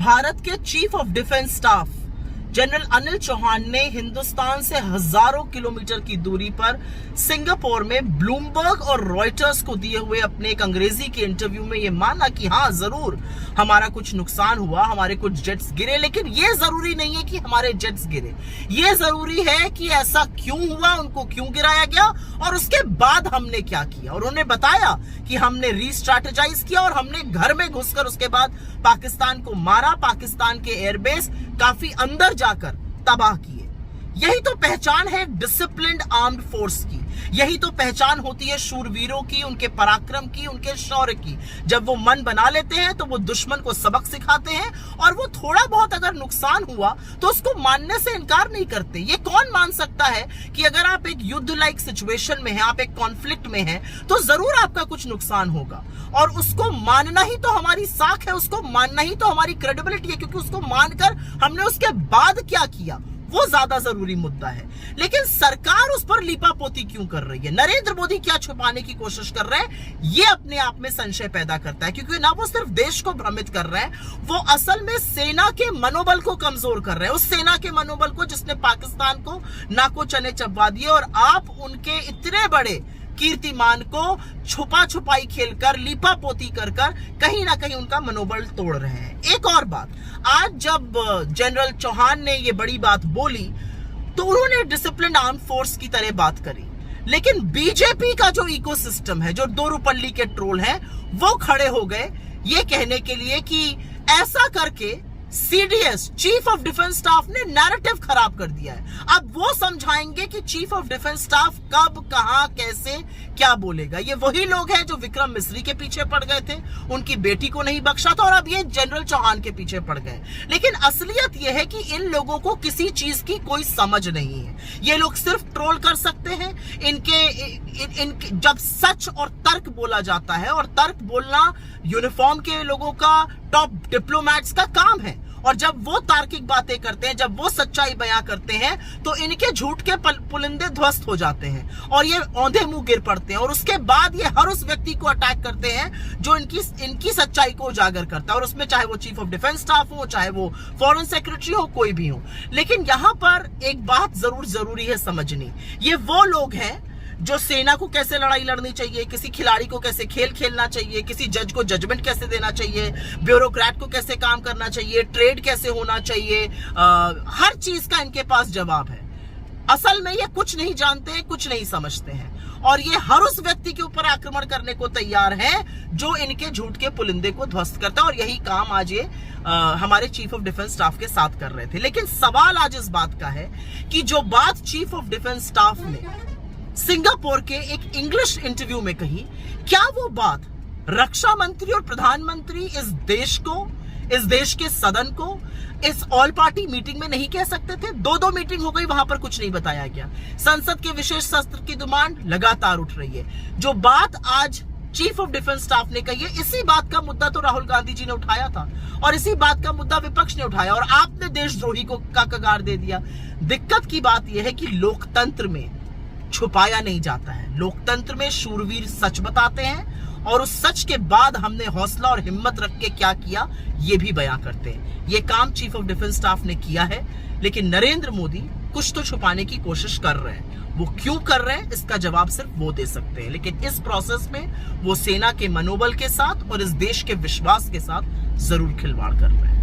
भारत के chief of defence staff general Anil Chauhan ने हिंदुस्तान से हजारों किलोमीटर की दूरी पर सिंगापुर में ब्लूमबर्ग और रॉयटर्स को दिए हुए अपने एक अंग्रेजी के इंटरव्यू में यह माना कि हाँ जरूर हमारा कुछ नुकसान हुआ, हमारे कुछ जेट्स गिरे, लेकिन यह जरूरी नहीं है कि हमारे जेट्स गिरे। यह जरूरी है कि ऐसा क्यों हुआ, उनको क्यों गिराया गया और उसके बाद हमने क्या किया। और उन्होंने बताया कि हमने रीस्ट्रैटेजाइज किया और हमने घर में घुसकर उसके बाद पाकिस्तान को मारा, पाकिस्तान के एयरबेस काफी अंदर जाकर तबाह किए। यही तो पहचान है डिसिप्लिन्ड आर्म्ड फोर्स की, यही तो पहचान होती है शूरवीरों की, उनके पराक्रम की, उनके शौर्य की। जब वो मन बना लेते हैं तो वो दुश्मन को सबक सिखाते हैं और वो थोड़ा बहुत अगर नुकसान हुआ तो उसको मानने से इनकार नहीं करते। ये कौन मान सकता है कि अगर आप एक युद्ध लाइक सिचुएशन में हैं, आप एक कॉन्फ्लिक्ट में हैं, तो जरूर आपका कुछ नुकसान होगा और उसको मानना ही तो हमारी साख है, उसको मानना ही तो हमारी क्रेडिबिलिटी है, क्योंकि उसको मानकर हमने उसके बाद क्या किया वो ज्यादा जरूरी मुद्दा है। लेकिन सरकार उस पर लीपापोती क्यों कर रही है, नरेंद्र मोदी क्या छुपाने की कोशिश कर रहे हैं, ये अपने आप में संशय पैदा करता है। क्योंकि ना वो सिर्फ देश को भ्रमित कर रहे हैं, वो असल में सेना के मनोबल को कमजोर कर रहे हैं, उस सेना के मनोबल को जिसने पाकिस्तान को नाको चने चबवा दिए। और आप उनके इतने बड़े कीर्तिमान को छुपा छुपाई खेलकर, लीपापोती कर कहीं ना कहीं उनका मनोबल तोड़ रहे हैं। एक और बात, आज जब जनरल चौहान ने ये बड़ी बात बोली तो उन्होंने डिसिप्लिन आर्म फोर्स की तरह बात करी, लेकिन बीजेपी का जो इकोसिस्टम है, जो दो रुपल्ली के ट्रोल हैं, वो खड़े हो गए ये कहने के लिए कि ऐसा करके CDS chief of defence staff ने नैरेटिव खराब कर दिया है। अब वो समझाएंगे कि चीफ ऑफ डिफेंस स्टाफ कब, कहां, कैसे, क्या बोलेगा। ये वही लोग हैं जो विक्रम मिस्री के पीछे पड़ गए थे, उनकी बेटी को नहीं बख्शा था, और अब ये जनरल चौहान के पीछे पड़ गए। लेकिन असलियत ये है कि इन लोगों को किसी चीज की कोई समझ नहीं है। ये लोग सिर्फ ट्रोल कर सकते हैं। इनके जब सच और तर्क बोला जाता है, और तर्क बोलना यूनिफॉर्म के लोगों का, टॉप डिप्लोमैट्स का काम है, और जब वो तार्किक बातें करते हैं, जब वो सच्चाई बयां करते हैं, तो इनके झूठ के पुलिंदे ध्वस्त हो जाते हैं और ये औंधे मुंह गिर पड़ते हैं। और उसके बाद ये हर उस व्यक्ति को अटैक करते हैं जो इनकी सच्चाई को उजागर करता है, और उसमें चाहे वो चीफ ऑफ डिफेंस स्टाफ हो, चाहे वो फॉरेन सेक्रेटरी हो, कोई भी हो। लेकिन यहां पर एक बात जरूरी है समझनी, ये वो लोग हैं जो सेना को कैसे लड़ाई लड़नी चाहिए, किसी खिलाड़ी को कैसे खेल खेलना चाहिए, किसी जज को जजमेंट कैसे देना चाहिए, ब्यूरोक्रेट को कैसे काम करना चाहिए, ट्रेड कैसे होना चाहिए, हर चीज का इनके पास जवाब है। असल में ये कुछ नहीं जानते, कुछ नहीं समझते हैं, और ये हर उस व्यक्ति के ऊपर आक्रमण करने को तैयार है जो इनके झूठ के पुलिंदे को ध्वस्त करता है। और यही काम आज ये हमारे चीफ ऑफ डिफेंस स्टाफ के साथ कर रहे थे। लेकिन सवाल आज इस बात का है कि जो बात चीफ ऑफ डिफेंस स्टाफ ने सिंगापुर के एक इंग्लिश इंटरव्यू में कही, क्या वो बात रक्षा मंत्री और प्रधानमंत्री इस देश के सदन को इस ऑल पार्टी मीटिंग में नहीं कह सकते थे? दो मीटिंग हो गई, वहां पर कुछ नहीं बताया गया। संसद के विशेष सत्र की डिमांड लगातार उठ रही है। जो बात आज चीफ ऑफ डिफेंस स्टाफ ने कही है, इसी बात का मुद्दा तो राहुल गांधी जी ने उठाया था, और इसी बात का मुद्दा विपक्ष ने उठाया, और आपने देशद्रोही का कगार दे दिया। दिक्कत की बात यह है कि लोकतंत्र में छुपाया नहीं जाता है। लोकतंत्र में शूरवीर सच बताते हैं, और उस सच के बाद हमने हौसला और हिम्मत रख के क्या किया ये भी बयां करते हैं। ये काम चीफ ऑफ डिफेंस स्टाफ ने किया है, लेकिन नरेंद्र मोदी कुछ तो छुपाने की कोशिश कर रहे हैं। वो क्यों कर रहे हैं इसका जवाब सिर्फ वो दे सकते हैं, लेकिन इस प्रोसेस में वो सेना के मनोबल के साथ और इस देश के विश्वास के साथ जरूर खिलवाड़ कर रहे हैं।